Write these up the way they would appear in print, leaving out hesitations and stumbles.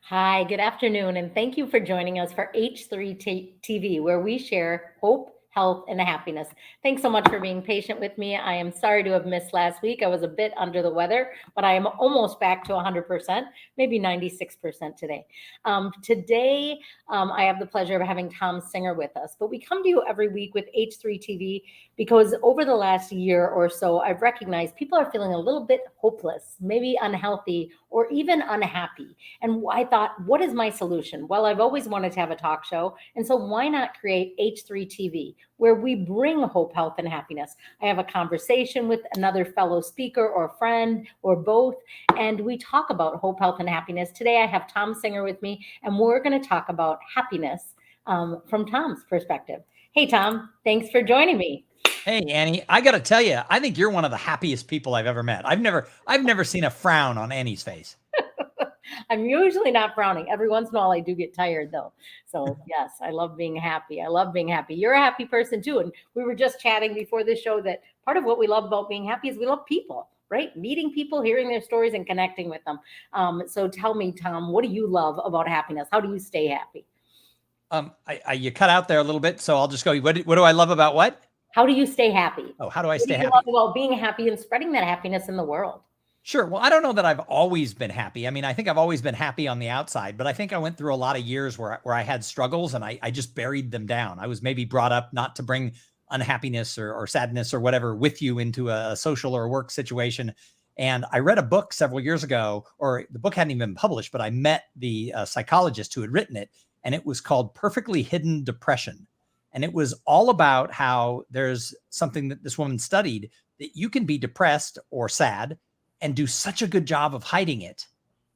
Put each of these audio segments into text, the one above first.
Hi, good afternoon, and thank you for joining us for H3 TV, where we share hope, health, and happiness. Thanks so much for being patient with me. I am sorry to have missed last week. I was a bit under the weather, but I am almost back to 100%, maybe 96% today. Today, I have the pleasure of having Thom Singer with us, but we come to you every week with H3 TV because over the last year or so, I've recognized people are feeling a little bit hopeless, maybe unhealthy, or even unhappy. And I thought, what is my solution? Well, I've always wanted to have a talk show. And so why not create H3 TV, where we bring hope, health, and happiness? I have a conversation with another fellow speaker or friend or both, and we talk about hope, health, and happiness. Today, I have Thom Singer with me, and we're going to talk about happiness from Tom's perspective. Hey, Tom, thanks for joining me. Hey, Annie, I got to tell you, I think you're one of the happiest people I've ever met. I've never seen a frown on Annie's face. I'm usually not frowning. Every once in a while, I do get tired though. So, yes, I love being happy. I love being happy. You're a happy person too. And we were just chatting before the show that part of what we love about being happy is we love people, right? Meeting people, hearing their stories, and connecting with them. So, tell me, Tom, what do you love about happiness? How do you stay happy? You cut out there a little bit, so I'll just go. What do I love about what? How do you stay happy? Oh, how do I What do stay you love happy? about being happy and spreading that happiness in the world? Sure. Well, I don't know that I've always been happy. I mean, I think I've always been happy on the outside, but I think I went through a lot of years where I had struggles and I just buried them down. I was maybe brought up not to bring unhappiness or sadness or whatever with you into a social or a work situation. And I read a book several years ago, or the book hadn't even been published, but I met the psychologist who had written it, and it was called Perfectly Hidden Depression. And it was all about how there's something that this woman studied, that you can be depressed or sad and do such a good job of hiding it.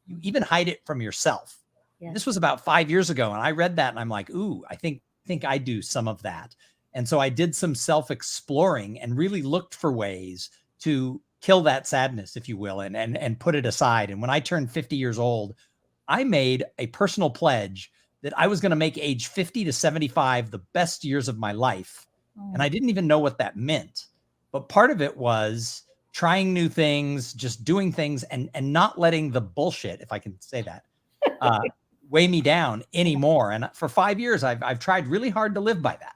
You even hide it from yourself. Yeah. This was about 5 years ago. And I read that and I'm like, ooh, I think I do some of that. And so I did some self-exploring and really looked for ways to kill that sadness, if you will, and put it aside. And when I turned 50 years old, I made a personal pledge that I was going to make age 50 to 75 the best years of my life. And I didn't even know what that meant. But part of it was trying new things, just doing things and not letting the bullshit, if I can say that, uh, weigh me down anymore. And for 5 years, I've tried really hard to live by that.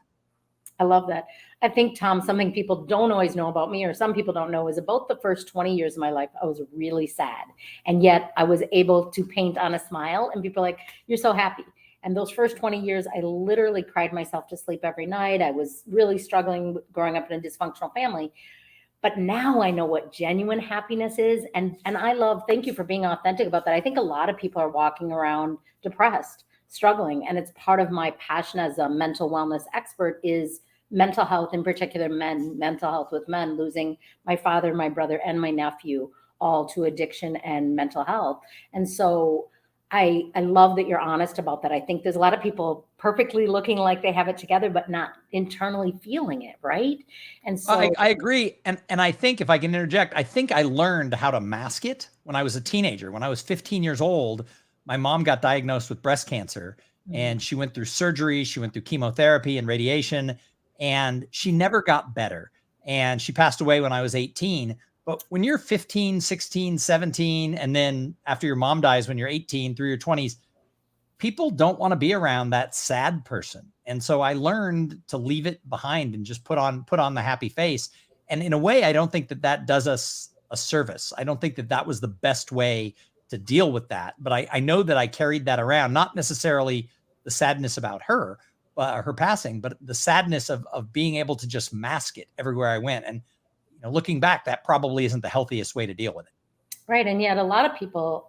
I love that. I think, Tom, something people don't always know about me, or some people don't know, is about the first 20 years of my life, I was really sad. And yet I was able to paint on a smile, and people are like, you're so happy. And those first 20 years, I literally cried myself to sleep every night. I was really struggling with growing up in a dysfunctional family. But now I know what genuine happiness is. And I love, thank you for being authentic about that. I think a lot of people are walking around depressed, struggling. And it's part of my passion as a mental wellness expert is mental health, in particular men, mental health with men, losing my father, my brother, and my nephew all to addiction and mental health. And so I love that you're honest about that. I think there's a lot of people perfectly looking like they have it together, but not internally feeling it, right? And so I agree. And I think if I can interject, I think I learned how to mask it when I was a teenager. When I was 15 years old, my mom got diagnosed with breast cancer and she went through surgery. She went through chemotherapy and radiation, and she never got better. And she passed away when I was 18. But when you're 15, 16, 17, and then after your mom dies when you're 18 through your 20s, people don't want to be around that sad person. And so I learned to leave it behind and just put on the happy face. And in a way, I don't think that does us a service. I don't think that was the best way to deal with that. But I know that I carried that around, not necessarily the sadness about her passing, but the sadness of being able to just mask it everywhere I went. And looking back, that probably isn't the healthiest way to deal with it. right. And yet a lot of people,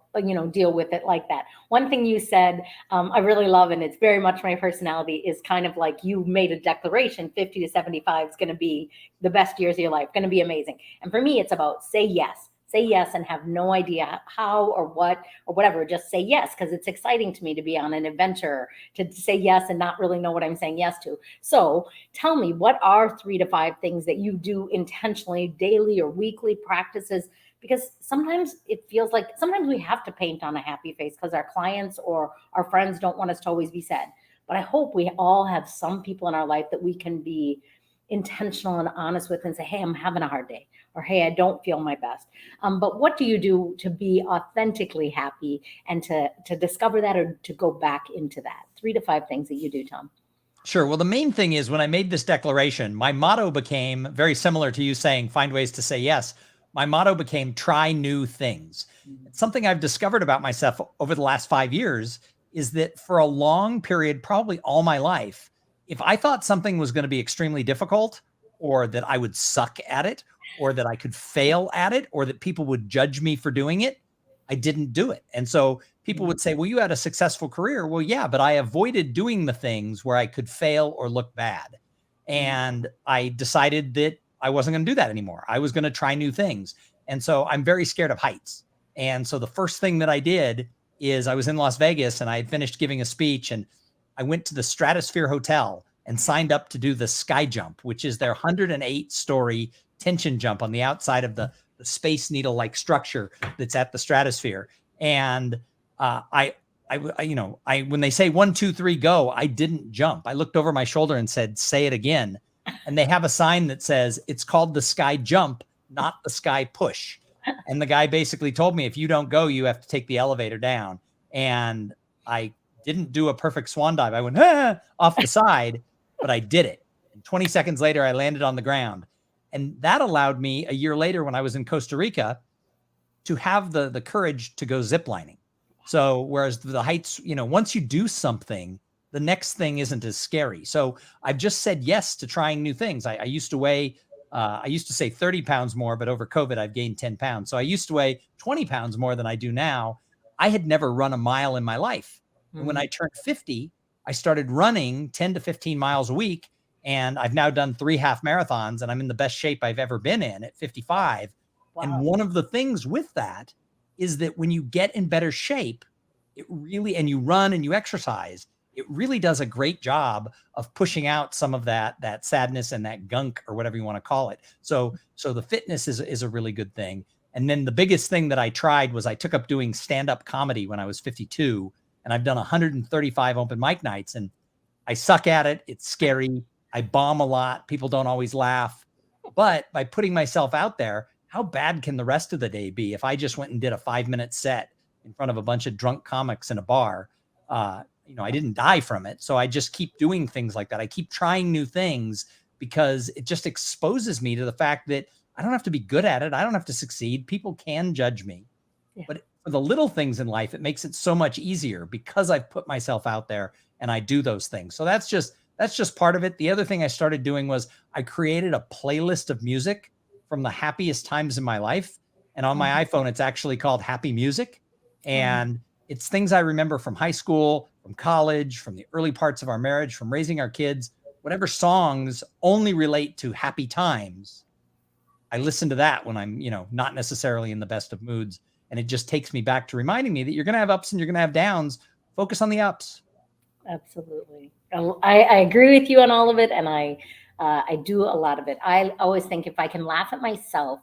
deal with it like that. One thing you said, I really love, and it's very much my personality, is kind of like you made a declaration 50 to 75 is going to be the best years of your life, going to be amazing. And for me, it's about say yes. Say yes and have no idea how or what or whatever. Just say yes because it's exciting to me to be on an adventure, to say yes and not really know what I'm saying yes to. So tell me, what are 3 to 5 things that you do intentionally, daily or weekly practices? Because sometimes it feels like sometimes we have to paint on a happy face because our clients or our friends don't want us to always be sad. But I hope we all have some people in our life that we can be intentional and honest with and say, hey, I'm having a hard day, or hey, I don't feel my best. But what do you do to be authentically happy and to discover that or to go back into that? 3 to 5 things that you do, Thom. Sure. Well, the main thing is when I made this declaration, my motto became very similar to you saying, find ways to say yes. My motto became try new things. It's something I've discovered about myself over the last 5 years is that for a long period, probably all my life, if I thought something was going to be extremely difficult or that I would suck at it or that I could fail at it or that people would judge me for doing it, I didn't do it. And so people would say, well, you had a successful career. Well, yeah, but I avoided doing the things where I could fail or look bad. And I decided that I wasn't going to do that anymore. I was going to try new things. And so I'm very scared of heights. And so the first thing that I did is I was in Las Vegas and I had finished giving a speech and I went to the Stratosphere Hotel and signed up to do the sky jump, which is their 108-story tension jump on the outside of the Space Needle like structure that's at the Stratosphere. And when they say 1, 2, 3, go, I didn't jump. I looked over my shoulder and said, say it again. And they have a sign that says it's called the sky jump, not the sky push. And the guy basically told me, if you don't go, you have to take the elevator down. And I didn't do a perfect swan dive. I went off the side, but I did it. And 20 seconds later, I landed on the ground. And that allowed me a year later when I was in Costa Rica to have the courage to go ziplining. So whereas the heights, once you do something, the next thing isn't as scary. So I've just said yes to trying new things. I used to weigh, I used to say 30 pounds more, but over COVID, I've gained 10 pounds. So I used to weigh 20 pounds more than I do now. I had never run a mile in my life. And when I turned 50, I started running 10 to 15 miles a week. And I've now done 3 half marathons and I'm in the best shape I've ever been in at 55. Wow. And one of the things with that is that when you get in better shape, it really, and you run and you exercise, it really does a great job of pushing out some of that sadness and that gunk or whatever you want to call it. So the fitness is a really good thing. And then the biggest thing that I tried was I took up doing stand-up comedy when I was 52, and I've done 135 open mic nights, and I suck at it. It's scary. I bomb a lot. People don't always laugh. But by putting myself out there, how bad can the rest of the day be if I just went and did a 5-minute set in front of a bunch of drunk comics in a bar? I didn't die from it. So I just keep doing things like that. I keep trying new things because it just exposes me to the fact that I don't have to be good at it. I don't have to succeed. People can judge me. Yeah. But for the little things in life, it makes it so much easier because I've put myself out there and I do those things. So that's just part of it. The other thing I started doing was I created a playlist of music from the happiest times in my life. And on my iPhone, it's actually called Happy Music. And it's things I remember from high school, from college, from the early parts of our marriage, from raising our kids. Whatever songs only relate to happy times, I listen to that when I'm, not necessarily in the best of moods. And it just takes me back to reminding me that you're going to have ups and you're going to have downs. Focus on the ups. Absolutely. I agree with you on all of it. And I do a lot of it. I always think if I can laugh at myself,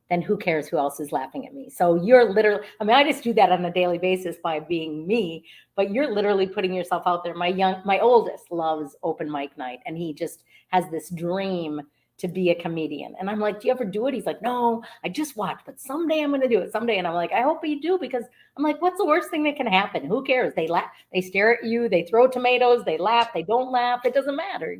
then who cares who else is laughing at me? So you're literally, I just do that on a daily basis by being me, but you're literally putting yourself out there. My oldest loves open mic night, and he just has this dream to be a comedian. And I'm like, do you ever do it? He's like, no, I just watch, but someday I'm going to do it someday. And I'm like, I hope you do, because I'm like, what's the worst thing that can happen? Who cares? They laugh, they stare at you, they throw tomatoes, they laugh, they don't laugh. It doesn't matter,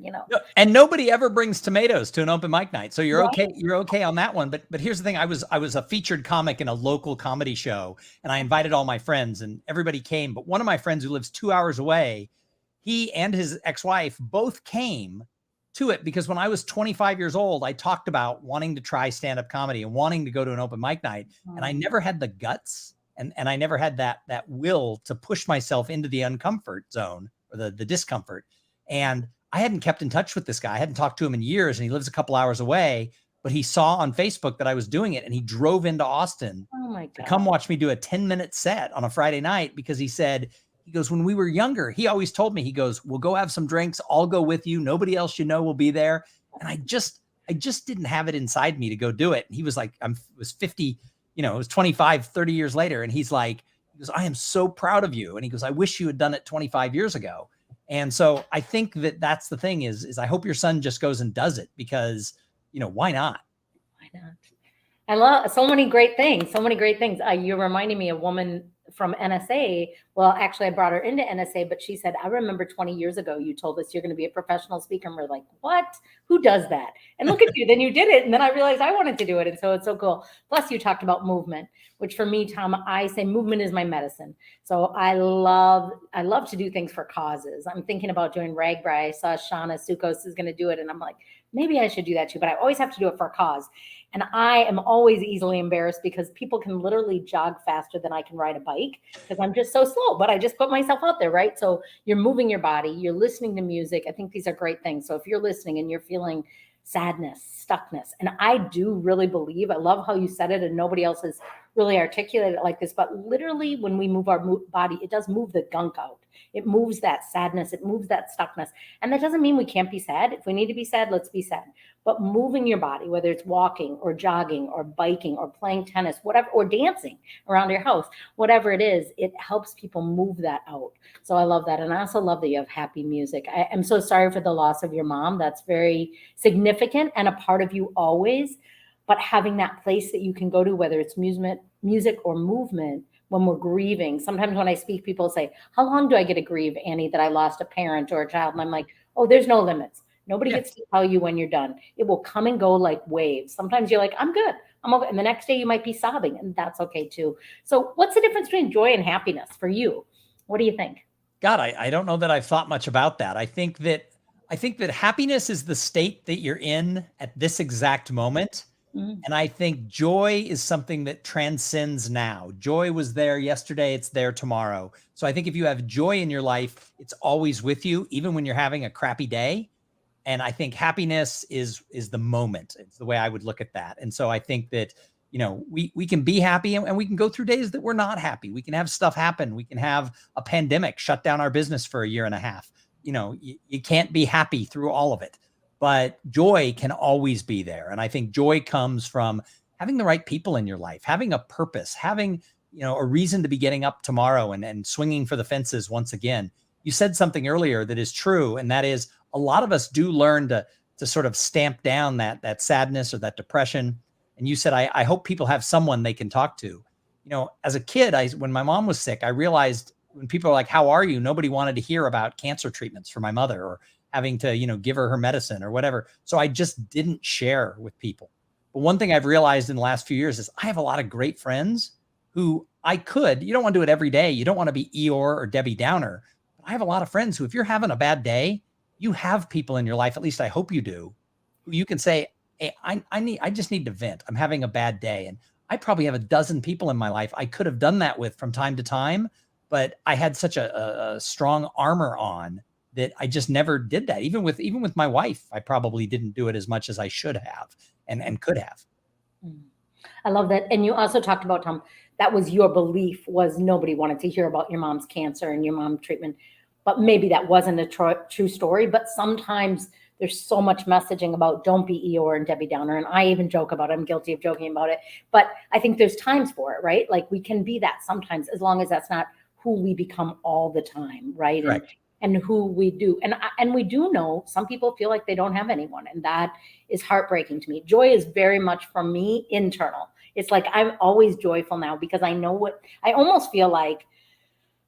And nobody ever brings tomatoes to an open mic night. So you're okay. You're okay on that one. But here's the thing. I was a featured comic in a local comedy show, and I invited all my friends and everybody came. But one of my friends who lives 2 hours away, he and his ex-wife both came to it because when I was 25 years old, I talked about wanting to try stand-up comedy and wanting to go to an open mic night. And I never had the guts and I never had that will to push myself into the uncomfort zone or the discomfort. And I hadn't kept in touch with this guy. I hadn't talked to him in years, and he lives a couple hours away, but he saw on Facebook that I was doing it, and he drove into Austin to come watch me do a 10-minute set on a Friday night because he goes, when we were younger, he always told me, he goes, we'll go have some drinks. I'll go with you. Nobody else will be there. And I just didn't have it inside me to go do it. And he was like, I was 50, it was 25, 30 years later. And he goes, I am so proud of you. And he goes, I wish you had done it 25 years ago. And so I think that's the thing is I hope your son just goes and does it because, why not? Why not? I love so many great things. So many great things. You're reminding me of a woman from NSA. Well, actually, I brought her into NSA, but she said, I remember 20 years ago, you told us you're going to be a professional speaker. And we're like, what? Who does that? And look at you. Then you did it. And then I realized I wanted to do it. And so it's so cool. Plus, you talked about movement, which for me, Tom, I say movement is my medicine. So I love to do things for causes. I'm thinking about doing Ragbri. I saw Shauna Sukos is going to do it. And I'm like, maybe I should do that too. But I always have to do it for a cause. And I am always easily embarrassed because people can literally jog faster than I can ride a bike because I'm just so slow, but I just put myself out there, right? So you're moving your body, you're listening to music. I think these are great things. So if you're listening and you're feeling sadness, stuckness, and I do really believe, I love how you said it and nobody else has really articulated it like this, but literally when we move our body, it does move the gunk out. It moves that sadness, it moves that stuckness. And that doesn't mean we can't be sad. If we need to be sad, let's be sad. But moving your body, whether it's walking or jogging or biking or playing tennis, whatever, or dancing around your house, whatever it is, it helps people move that out. So I love that. And I also love that you have happy music. I am so sorry for the loss of your mom. That's very significant and a part of you always. But having that place that you can go to, whether it's music or movement, when we're grieving. Sometimes when I speak, people say, how long do I get to grieve, Annie, that I lost a parent or a child? And I'm like, oh, there's no limits. Nobody Yeah. gets to tell you when you're done. It will come and go like waves. Sometimes you're like, I'm good. I'm okay. And the next day you might be sobbing, and that's okay too. So what's the difference between joy and happiness for you? What do you think? God, I don't know that I've thought much about that. I think that happiness is the state that you're in at this exact moment. Mm, And I think joy is something that transcends now. Joy was there yesterday, it's there tomorrow. So I think if you have joy in your life, it's always with you, even when you're having a crappy day. And I think happiness is the moment. It's the way I would look at that. And so I think that we can be happy, and we can go through days that we're not happy. We can have stuff happen. We can have a pandemic shut down our business for a year and a half. You can't be happy through all of it, but joy can always be there. And I think joy comes from having the right people in your life, having a purpose, having a reason to be getting up tomorrow and swinging for the fences once again. You said something earlier that is true, and that is a lot of us do learn to sort of stamp down that sadness or that depression. And you said, I hope people have someone they can talk to. As a kid, when my mom was sick, I realized when people are like, how are you? Nobody wanted to hear about cancer treatments for my mother or having to, give her medicine or whatever. So I just didn't share with people. But one thing I've realized in the last few years is I have a lot of great friends who you don't want to do it every day. You don't want to be Eeyore or Debbie Downer. But I have a lot of friends who, if you're having a bad day, you have people in your life, at least I hope you do, who you can say, hey, I just need to vent. I'm having a bad day. And I probably have a dozen people in my life I could have done that with from time to time, but I had such a strong armor on that I just never did that. Even with my wife, I probably didn't do it as much as I should have and could have. mm. I love that. And you also talked about, Tom, that was your belief, was nobody wanted to hear about your mom's cancer and your mom's treatment. But maybe that wasn't a true story. But sometimes there's so much messaging about don't be Eeyore and Debbie Downer. And I even joke about it. I'm guilty of joking about it. But I think there's times for it, right? Like we can be that sometimes, as long as that's not who we become all the time, right? Correct. And who we do. And we do know some people feel like they don't have anyone. And that is heartbreaking to me. Joy is very much for me internal. It's like I'm always joyful now because I know what I almost feel like.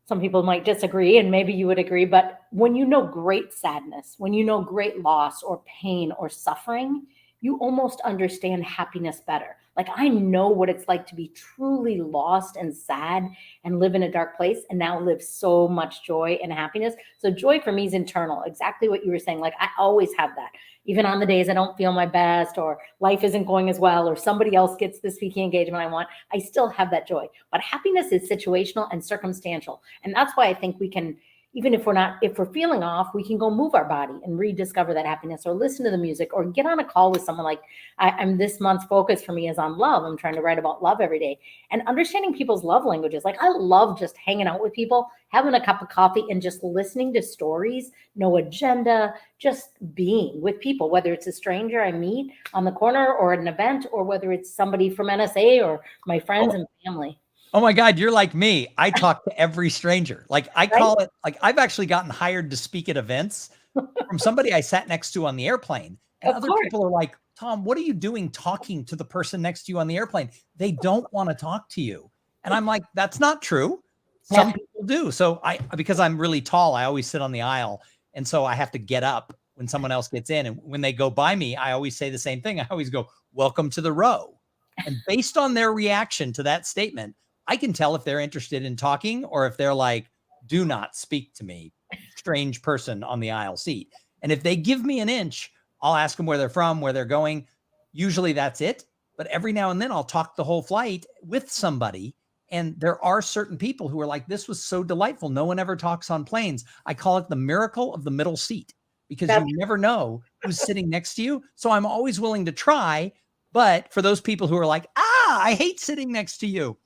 Some people might disagree, and maybe you would agree, but when you know great sadness, when you know great loss or pain or suffering, you almost understand happiness better. Like I know what it's like to be truly lost and sad and live in a dark place and now live so much joy and happiness. So joy for me is internal, exactly what you were saying. Like I always have that, even on the days I don't feel my best or life isn't going as well or somebody else gets the speaking engagement I want, I still have that joy. But happiness is situational and circumstantial. And that's why I think we can, even if we're feeling off, we can go move our body and rediscover that happiness or listen to the music or get on a call with someone. Like I'm this month's focus for me is on love. I'm trying to write about love every day and understanding people's love languages. Like I love just hanging out with people, having a cup of coffee and just listening to stories, no agenda, just being with people, whether it's a stranger I meet on the corner or at an event, or whether it's somebody from NSA or my friends and family. Oh my God, you're like me. I talk to every stranger. Like I Right? call it, like I've actually gotten hired to speak at events from somebody I sat next to on the airplane. And Of other course. people are like Thom, what are you doing talking to the person next to you on the airplane? They don't want to talk to you. And I'm like, that's not true. Some people do. So because I'm really tall, I always sit on the aisle. And so I have to get up when someone else gets in. And when they go by me, I always say the same thing. I always go, welcome to the row. And based on their reaction to that statement, I can tell if they're interested in talking or if they're like, do not speak to me, strange person on the aisle seat. And if they give me an inch, I'll ask them where they're from, where they're going. Usually that's it. But every now and then I'll talk the whole flight with somebody. And there are certain people who are like, this was so delightful. No one ever talks on planes. I call it the miracle of the middle seat because you never know who's sitting next to you. So I'm always willing to try. But for those people who are like, I hate sitting next to you,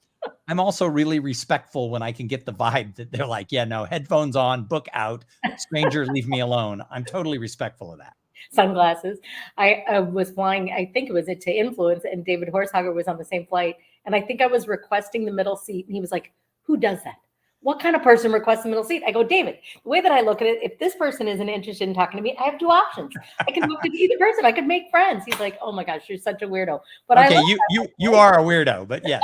I'm also really respectful when I can get the vibe that they're like, yeah, no, headphones on, book out, stranger, leave me alone. I'm totally respectful of that. Sunglasses. I was flying, I think it was to Influence, and David Horshauger was on the same flight. And I think I was requesting the middle seat. And he was like, who does that? What kind of person requests the middle seat? I go, David, the way that I look at it, if this person isn't interested in talking to me, I have two options. I can look at either person. I could make friends. He's like, oh my gosh, you're such a weirdo. But okay, you are a weirdo, but yeah.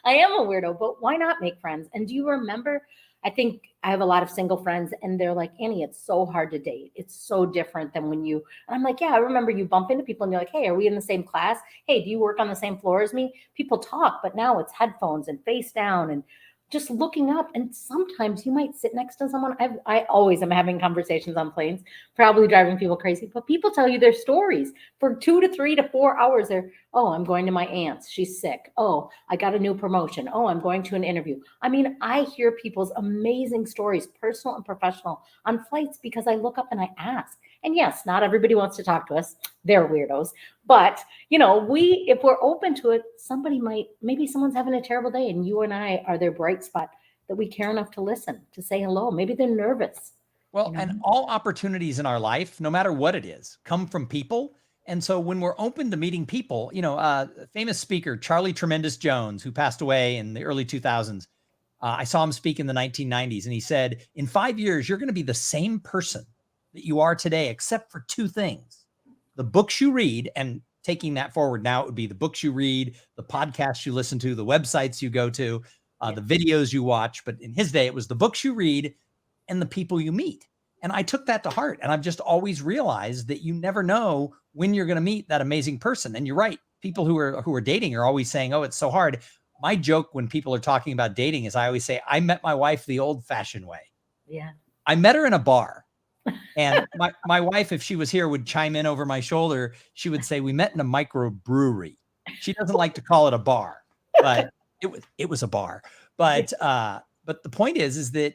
I am a weirdo, but why not make friends? And do you remember, I think I have a lot of single friends and they're like, Annie, it's so hard to date. It's so different than when you, and I'm like, yeah, I remember you bump into people and you're like, hey, are we in the same class? Hey, do you work on the same floor as me? People talk, but now it's headphones and face down and just looking up. And sometimes you might sit next to someone. I always am having conversations on planes, probably driving people crazy, but people tell you their stories for 2 to 3 to 4 hours. They're, oh, I'm going to my aunt's. She's sick. Oh, I got a new promotion. Oh, I'm going to an interview. I mean, I hear people's amazing stories, personal and professional, on flights because I look up and I ask. And yes, not everybody wants to talk to us. They're weirdos. But, if we're open to it, maybe someone's having a terrible day and you and I are their bright spot that we care enough to listen, to say hello. Maybe they're nervous. Well, and all opportunities in our life, no matter what it is, come from people. And so when we're open to meeting people, famous speaker, Charlie Tremendous Jones, who passed away in the early 2000s, I saw him speak in the 1990s. And he said, in 5 years, you're going to be the same person that you are today, except for two things: the books you read, and taking that forward now, it would be the books you read, the podcasts you listen to, the websites you go to, the videos you watch. But in his day, it was the books you read and the people you meet. And I took that to heart. And I've just always realized that you never know when you're going to meet that amazing person. And you're right. People who are dating are always saying, oh, it's so hard. My joke when people are talking about dating is I always say, I met my wife the old fashioned way. Yeah. I met her in a bar. And my wife, if she was here, would chime in over my shoulder. She would say, we met in a microbrewery. She doesn't like to call it a bar, but it was a bar. But the point is that,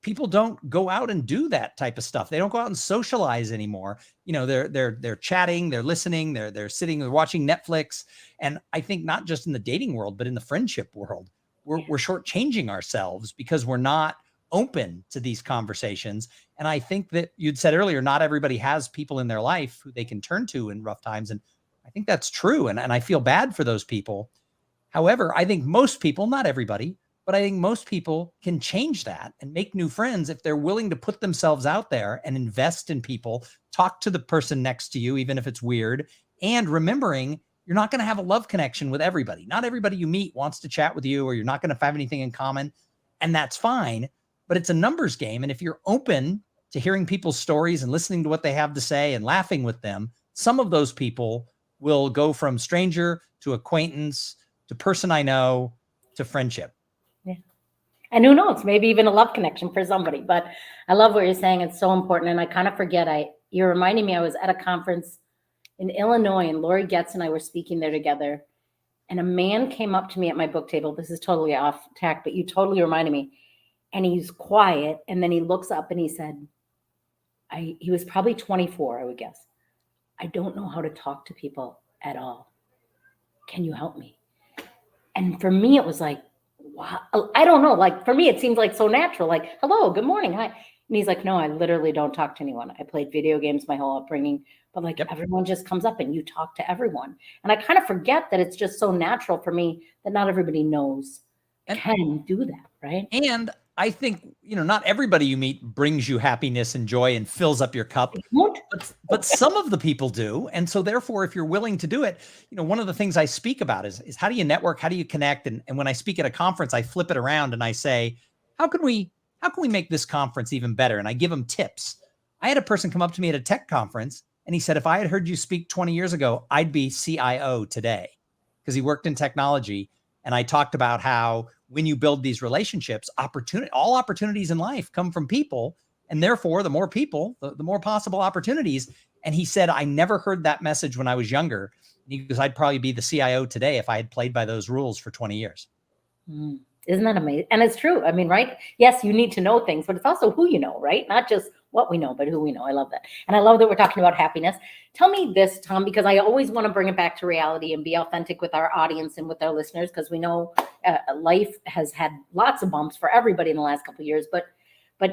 people don't go out and do that type of stuff. They don't go out and socialize anymore. They're chatting, they're listening, they're sitting, they're watching Netflix. And I think not just in the dating world, but in the friendship world, we're shortchanging ourselves because we're not open to these conversations. And I think that you'd said earlier, not everybody has people in their life who they can turn to in rough times. And I think that's true. And I feel bad for those people. However, I think most people, not everybody, but I think most people can change that and make new friends if they're willing to put themselves out there and invest in people, talk to the person next to you, even if it's weird, and remembering you're not going to have a love connection with everybody. Not everybody you meet wants to chat with you, or you're not going to have anything in common, and that's fine. But it's a numbers game. And if you're open to hearing people's stories and listening to what they have to say and laughing with them, some of those people will go from stranger to acquaintance to person I know to friendship. Yeah. And who knows, maybe even a love connection for somebody. But I love what you're saying. It's so important. And I kind of forget, you're reminding me, I was at a conference in Illinois and Lori Getz and I were speaking there together. And a man came up to me at my book table. This is totally off tack, but you totally reminded me. And he's quiet. And then he looks up and he said, he was probably 24, I would guess. I don't know how to talk to people at all. Can you help me? And for me, it was like, wow. I don't know. Like for me, it seems like so natural. Like, hello, good morning. Hi. And he's like, no, I literally don't talk to anyone. I played video games my whole upbringing, but everyone just comes up and you talk to everyone. And I kind of forget that it's just so natural for me that not everybody knows can do that. Right. And I think, not everybody you meet brings you happiness and joy and fills up your cup, What? but some of the people do. And so therefore, if you're willing to do it, one of the things I speak about is how do you network? How do you connect? And when I speak at a conference, I flip it around and I say, how can we make this conference even better? And I give them tips. I had a person come up to me at a tech conference and he said, if I had heard you speak 20 years ago, I'd be CIO today, because he worked in technology. And I talked about how when you build these relationships, all opportunities in life come from people. And therefore, the more people, the more possible opportunities. And he said, I never heard that message when I was younger. He goes, I'd probably be the CIO today if I had played by those rules for 20 years. Isn't that amazing? And it's true. I mean, right? Yes, you need to know things, but it's also who you know, right? Not just what we know, but who we know. I love that. And I love that we're talking about happiness. Tell me this, Thom, because I always want to bring it back to reality and be authentic with our audience and with our listeners, because we know life has had lots of bumps for everybody in the last couple of years, but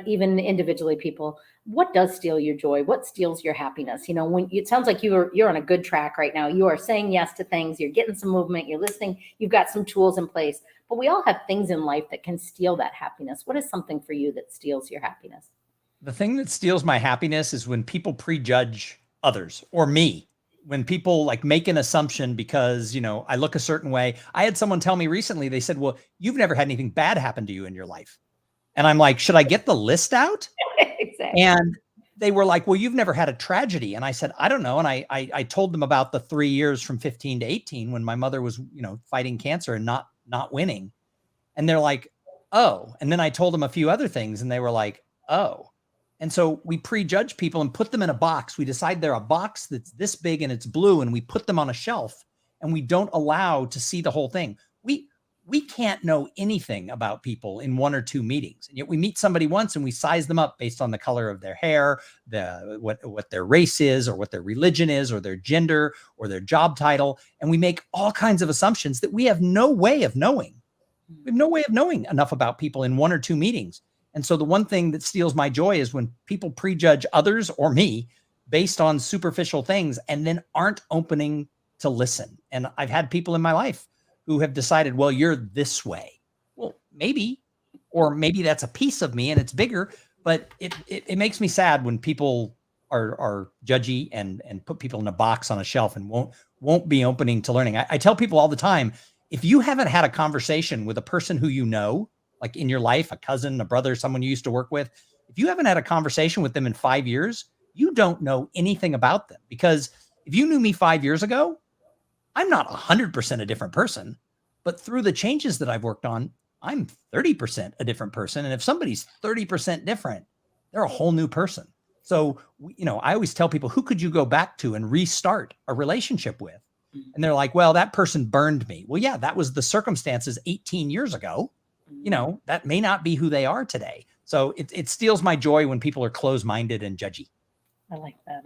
even individually, people, what does steal your joy? What steals your happiness? When it sounds like you're on a good track right now. You are saying yes to things. You're getting some movement. You're listening. You've got some tools in place. But we all have things in life that can steal that happiness. What is something for you that steals your happiness? The thing that steals my happiness is when people prejudge others or me. When people like make an assumption because, I look a certain way. I had someone tell me recently, they said, well, you've never had anything bad happen to you in your life. And I'm like, should I get the list out? Exactly. And they were like, well, you've never had a tragedy. And I said, I don't know. And I told them about the 3 years from 15 to 18 when my mother was, fighting cancer and not winning. And they're like, oh. And then I told them a few other things and they were like, oh. And so we prejudge people and put them in a box. We decide they're a box that's this big and it's blue, and we put them on a shelf and we don't allow to see the whole thing. We can't know anything about people in 1 or 2 meetings. And yet we meet somebody once and we size them up based on the color of their hair, what their race is, or what their religion is, or their gender, or their job title. And we make all kinds of assumptions that we have no way of knowing. We have no way of knowing enough about people in 1 or 2 meetings. And so the one thing that steals my joy is when people prejudge others or me based on superficial things and then aren't opening to listen. And I've had people in my life who have decided, well, you're this way. Well, maybe, or maybe that's a piece of me and it's bigger, but it makes me sad when people are judgy and put people in a box on a shelf and won't be opening to learning. I tell people all the time, if you haven't had a conversation with a person who like in your life, a cousin, a brother, someone you used to work with, if you haven't had a conversation with them in 5 years, you don't know anything about them. Because if you knew me 5 years ago, I'm not 100% a different person, but through the changes that I've worked on, I'm 30% a different person. And if somebody's 30% different, they're a whole new person. So, I always tell people, who could you go back to and restart a relationship with? And they're like, well, that person burned me. Well, yeah, that was the circumstances 18 years ago. That may not be who they are today. So it steals my joy when people are closed-minded and judgy. I like that.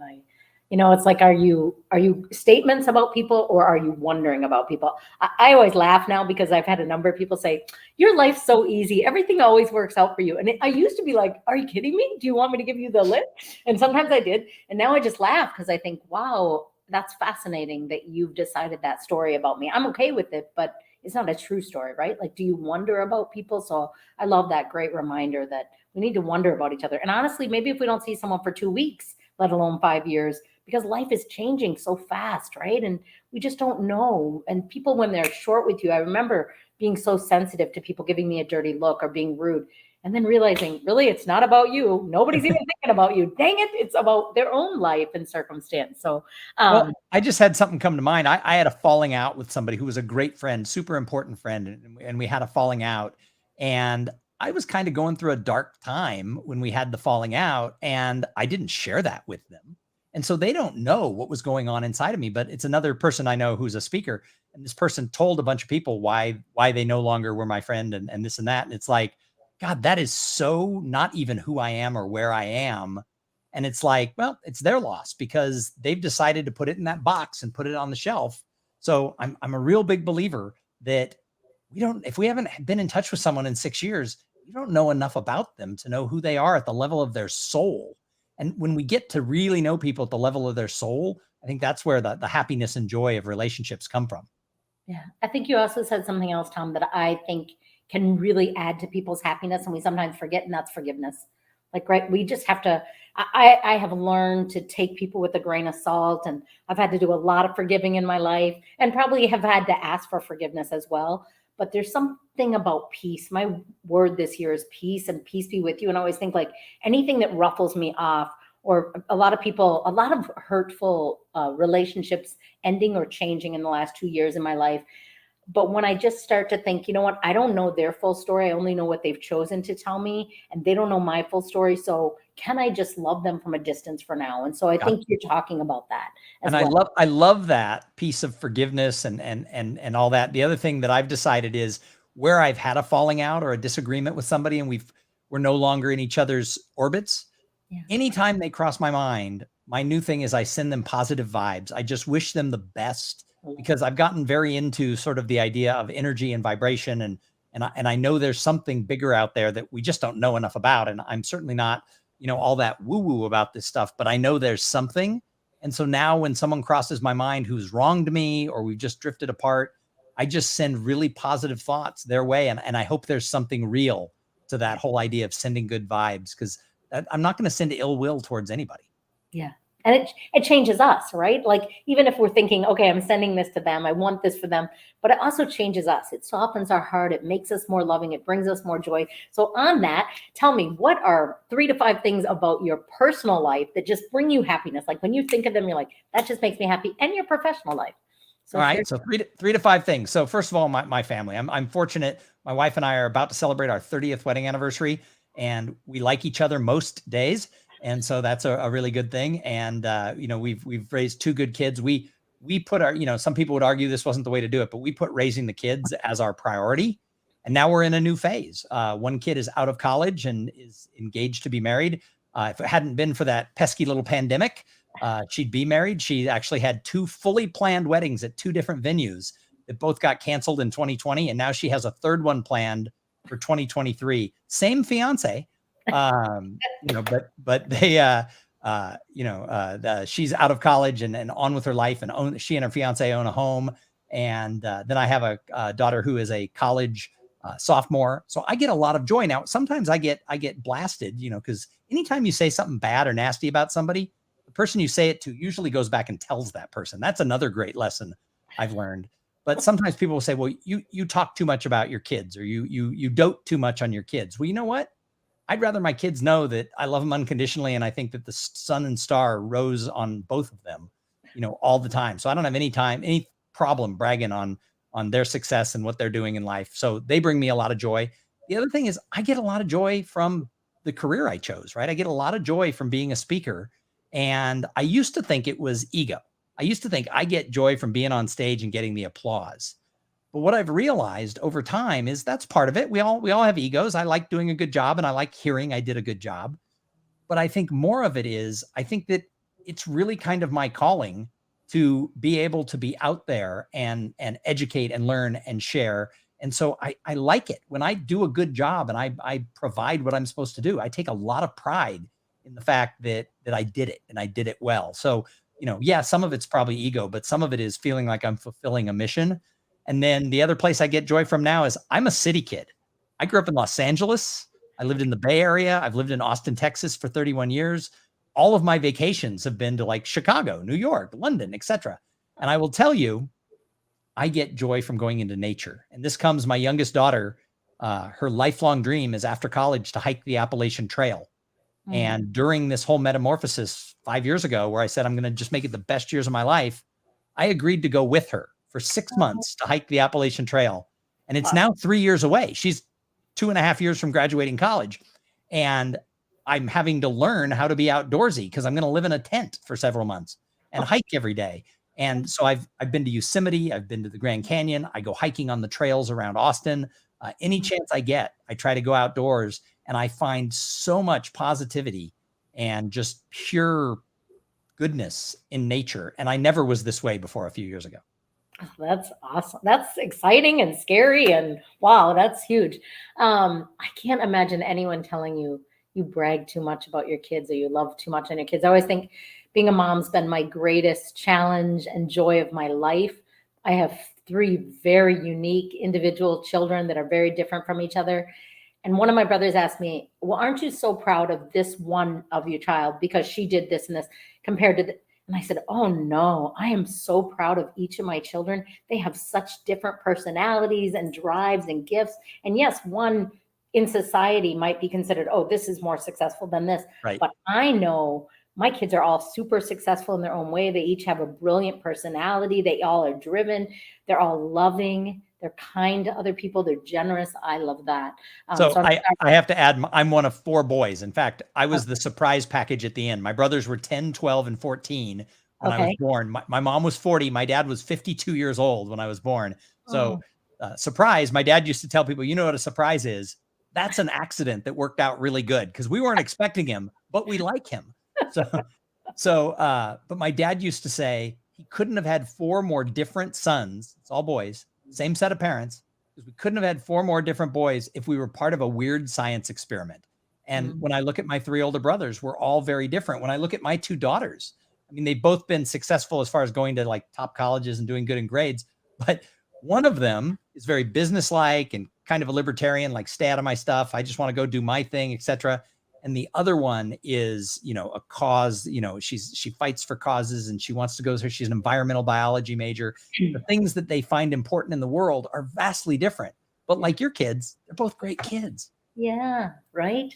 It's like, are you statements about people or are you wondering about people? I always laugh now because I've had a number of people say, your life's so easy. Everything always works out for you. And I used to be like, are you kidding me? Do you want me to give you the list? And sometimes I did. And now I just laugh because I think, wow, that's fascinating that you've decided that story about me. I'm okay with it, but it's not a true story, right? Like, do you wonder about people? So I love that great reminder that we need to wonder about each other. And honestly, maybe if we don't see someone for 2 weeks, let alone 5 years, because life is changing so fast, right? And we just don't know. And people, when they're short with you, I remember being so sensitive to people giving me a dirty look or being rude, and then realizing, really, it's not about you. Nobody's even thinking about you. Dang it, it's about their own life and circumstance. So, well, I just had something come to mind. I had a falling out with somebody who was a great friend, super important friend, and we had a falling out. And I was kind of going through a dark time when we had the falling out, and I didn't share that with them. And so they don't know what was going on inside of me, but it's another person I know who's a speaker. And this person told a bunch of people why they no longer were my friend and this and that. And it's like, God, that is so not even who I am or where I am. And it's like, well, it's their loss because they've decided to put it in that box and put it on the shelf. So I'm a real big believer that if we haven't been in touch with someone in 6 years, we don't know enough about them to know who they are at the level of their soul. And when we get to really know people at the level of their soul, I think that's where the happiness and joy of relationships come from. Yeah. I think you also said something else, Thom, that I think can really add to people's happiness. And we sometimes forget, and that's forgiveness. Like, right, we just have to, I have learned to take people with a grain of salt, and I've had to do a lot of forgiving in my life, and probably have had to ask for forgiveness as well. But there's something about peace. My word this year is peace, and peace be with you. And I always think, like, anything that ruffles me off, or a lot of hurtful relationships ending or changing in the last 2 years in my life. But when I just start to think, you know what, I don't know their full story. I only know what they've chosen to tell me, and they don't know my full story. So can I just love them from a distance for now? And so I think you're talking about that as And well. I love that piece of forgiveness and all that. The other thing that I've decided is where I've had a falling out or a disagreement with somebody and we're no longer in each other's orbits. Yeah. Anytime they cross my mind, my new thing is I send them positive vibes. I just wish them the best, because I've gotten very into sort of the idea of energy and vibration, and I know there's something bigger out there that we just don't know enough about. And I'm certainly not, all that woo woo about this stuff, but I know there's something. And so now when someone crosses my mind who's wronged me or we've just drifted apart, I just send really positive thoughts their way. And I hope there's something real to that whole idea of sending good vibes, because I'm not going to send ill will towards anybody. Yeah. And it changes us, right? Like, even if we're thinking, okay, I'm sending this to them, I want this for them, but it also changes us. It softens our heart. It makes us more loving. It brings us more joy. So on that, tell me, what are 3 to 5 things about your personal life that just bring you happiness? Like, when you think of them, you're like, that just makes me happy, and your professional life. So all right. So 3 to 5 things. So first of all, my family, I'm fortunate. My wife and I are about to celebrate our 30th wedding anniversary, and we like each other most days. And so that's a really good thing. And, we've raised 2 good kids. We put our, some people would argue this wasn't the way to do it, but we put raising the kids as our priority. And now we're in a new phase. One kid is out of college and is engaged to be married. If it hadn't been for that pesky little pandemic, she'd be married. She actually had 2 fully planned weddings at 2 different venues that both got canceled in 2020. And now she has a 3rd one planned for 2023. Same fiance. But they, she's out of college and on with her life, and she and her fiance own a home. And then I have a daughter who is a college sophomore. So I get a lot of joy. Now, sometimes I get blasted, because anytime you say something bad or nasty about somebody, the person you say it to usually goes back and tells that person. That's another great lesson I've learned. But sometimes people will say, well, you talk too much about your kids, or you dote too much on your kids. Well, you know what? I'd rather my kids know that I love them unconditionally, and I think that the sun and star rose on both of them, all the time. So I don't have any problem bragging on their success and what they're doing in life. So they bring me a lot of joy. The other thing is I get a lot of joy from the career I chose, right? I get a lot of joy from being a speaker. And I used to think it was ego. I used to think I get joy from being on stage and getting the applause. But what I've realized over time is that's part of it. We all have egos. I like doing a good job, and I like hearing I did a good job. But I think more of it is, I think that it's really kind of my calling to be able to be out there and educate and learn and share. And so I like it when I do a good job and I provide what I'm supposed to do. I take a lot of pride in the fact that I did it, and I did it well. So, yeah, some of it's probably ego, but some of it is feeling like I'm fulfilling a mission. And then the other place I get joy from now is I'm a city kid. I grew up in Los Angeles. I lived in the Bay Area. I've lived in Austin, Texas for 31 years. All of my vacations have been to like Chicago, New York, London, etc. And I will tell you, I get joy from going into nature. And this comes, my youngest daughter, her lifelong dream is after college to hike the Appalachian Trail. And during this whole metamorphosis 5 years ago, where I said, I'm going to just make it the best years of my life, I agreed to go with her for 6 months to hike the Appalachian Trail. And it's now 3 years away. She's 2.5 years from graduating college. And I'm having to learn how to be outdoorsy because I'm going to live in a tent for several months and hike every day. And so I've been to Yosemite. I've been to the Grand Canyon. I go hiking on the trails around Austin. Any chance I get, I try to go outdoors, and I find so much positivity and just pure goodness in nature. And I never was this way before a few years ago. Oh, that's awesome. That's exciting and scary, and wow, that's huge. I can't imagine anyone telling you you brag too much about your kids or you love too much on your kids. I always think being a mom's been my greatest challenge and joy of my life. I have three very unique individual children that are very different from each other. And one of my brothers asked me, well, aren't you so proud of this one of your child because she did this and this compared to and I said, oh no, I am so proud of each of my children. They have such different personalities and drives and gifts. And yes, one in society might be considered, oh, this is more successful than this. Right. But I know my kids are all super successful in their own way. They each have a brilliant personality. They all are driven. They're all loving. They're kind to other people. They're generous. I love that. So I have to add, I'm one of 4 boys. In fact, I was Oh. the surprise package at the end. My brothers were 10, 12, and 14 when I was Okay. born. My mom was 40. My dad was 52 years old when I was born. So Oh. surprise, my dad used to tell people, you know what a surprise is? That's an accident that worked out really good because we weren't expecting him, but we like him. But my dad used to say he couldn't have had 4 more different sons. It's all boys, same set of parents, because we couldn't have had 4 more different boys if we were part of a weird science experiment. And when I look at my 3 older brothers, we're all very different. When I look at my 2 daughters, I mean, they've both been successful as far as going to like top colleges and doing good in grades, but one of them is very businesslike and kind of a libertarian, like stay out of my stuff. I just want to go do my thing, etc. And the other one is, a cause, she fights for causes and she wants to go, she's an environmental biology major. The things that they find important in the world are vastly different, but like your kids, they're both great kids. Yeah, right.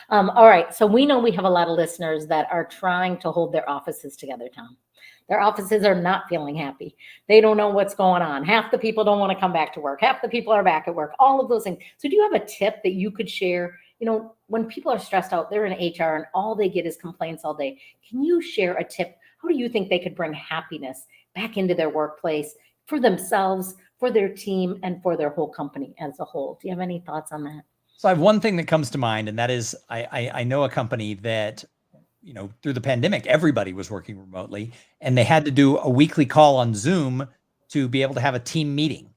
All right. So we know we have a lot of listeners that are trying to hold their offices together, Thom. Their offices are not feeling happy. They don't know what's going on. Half the people don't want to come back to work. Half the people are back at work, all of those things. So do you have a tip that you could share? When people are stressed out, they're in HR and all they get is complaints all day. Can you share a tip? How do you think they could bring happiness back into their workplace for themselves, for their team, and for their whole company as a whole? Do you have any thoughts on that? So I have one thing that comes to mind, and that is I know a company that, through the pandemic, everybody was working remotely and they had to do a weekly call on Zoom to be able to have a team meeting.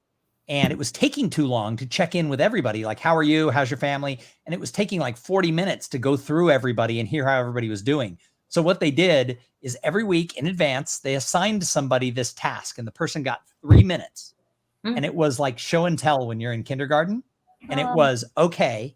And it was taking too long to check in with everybody. Like, how are you? How's your family? And it was taking like 40 minutes to go through everybody and hear how everybody was doing. So what they did is every week in advance, they assigned somebody this task and the person got 3 minutes. And it was like show and tell when you're in kindergarten. And it was, okay,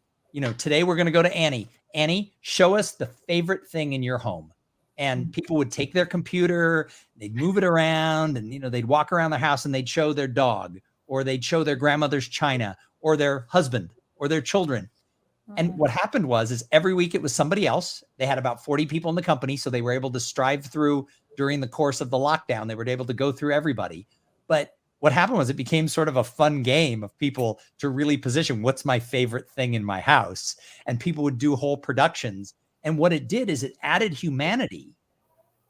today we're going to go to Annie. Annie, show us the favorite thing in your home. And people would take their computer, they'd move it around and, they'd walk around their house and they'd show their dog or they'd show their grandmother's china or their husband or their children. And what happened is every week it was somebody else. They had about 40 people in the company. So they were able to strive through during the course of the lockdown. They were able to go through everybody. But what happened was it became sort of a fun game of people to really position what's my favorite thing in my house. And people would do whole productions. And what it did is it added humanity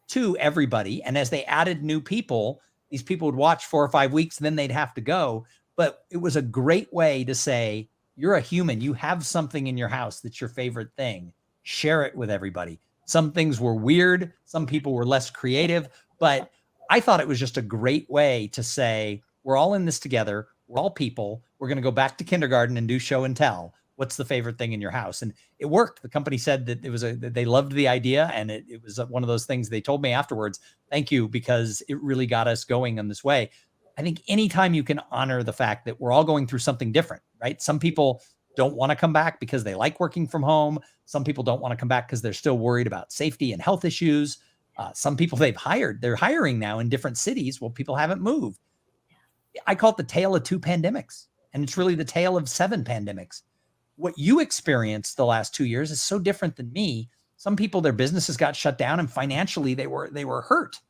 to everybody. And as they added new people, these people would watch 4 or 5 weeks, and then they'd have to go. But it was a great way to say, you're a human. You have something in your house that's your favorite thing. Share it with everybody. Some things were weird. Some people were less creative, but I thought it was just a great way to say, we're all in this together. We're all people. We're going to go back to kindergarten and do show and tell. What's the favorite thing in your house? And it worked. The company said that they loved the idea. And it was one of those things they told me afterwards, thank you, because it really got us going in this way. I think anytime you can honor the fact that we're all going through something different, right? Some people don't want to come back because they like working from home. Some people don't want to come back because they're still worried about safety and health issues. Some people they're hiring now in different cities. Well, people haven't moved. I call it the tale of 2 pandemics, and it's really the tale of 7 pandemics. What you experienced the last 2 years is so different than me. Some people, their businesses got shut down and financially they were hurt.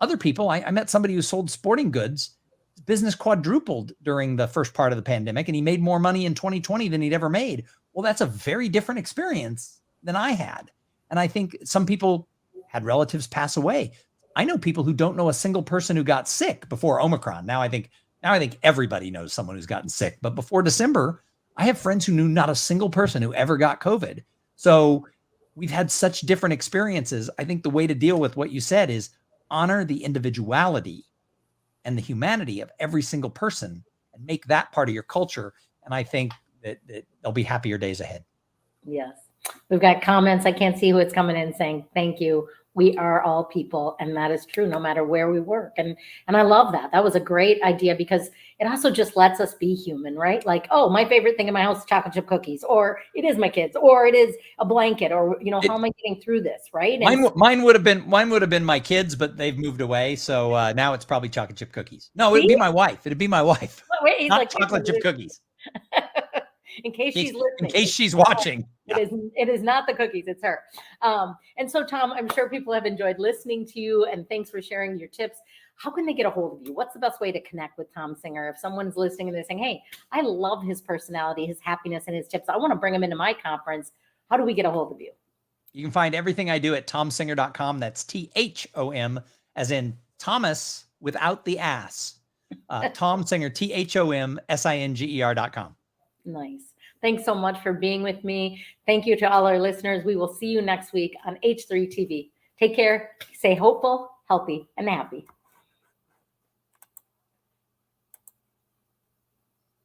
Other people, I met somebody who sold sporting goods. His business quadrupled during the first part of the pandemic, and he made more money in 2020 than he'd ever made. Well, that's a very different experience than I had. And I think some people had relatives pass away. I know people who don't know a single person who got sick before Omicron. Now I think everybody knows someone who's gotten sick, but before December, I have friends who knew not a single person who ever got COVID. So we've had such different experiences. I think the way to deal with what you said is honor the individuality and the humanity of every single person and make that part of your culture. And I think that there'll be happier days ahead. Yes. We've got comments. I can't see who it's coming in saying, thank you. We are all people, and that is true no matter where we work. And I love that. That was a great idea because it also just lets us be human, right? Like, oh, my favorite thing in my house is chocolate chip cookies, or it is my kids, or it is a blanket, or how am I getting through this, right? Mine would have been my kids, but they've moved away. So now it's probably chocolate chip cookies. No, it'd be See? my wife. It'd be my wife. Wait, he's Not like, chocolate chip cookies. in case she's In listening. case she's watching. It is not the cookies, it's her. And so, Thom, I'm sure people have enjoyed listening to you, and thanks for sharing your tips. How can they get a hold of you? What's the best way to connect with Thom Singer? If someone's listening and they're saying, hey, I love his personality, his happiness, and his tips, I want to bring him into my conference, how do we get a hold of you? You can find everything I do at thomsinger.com. That's THOM, as in Thomas without the ass. Thom Singer, THOMSINGER.com. Nice. Thanks so much for being with me. Thank you to all our listeners. We will see you next week on H3 TV. Take care, stay hopeful, healthy, and happy.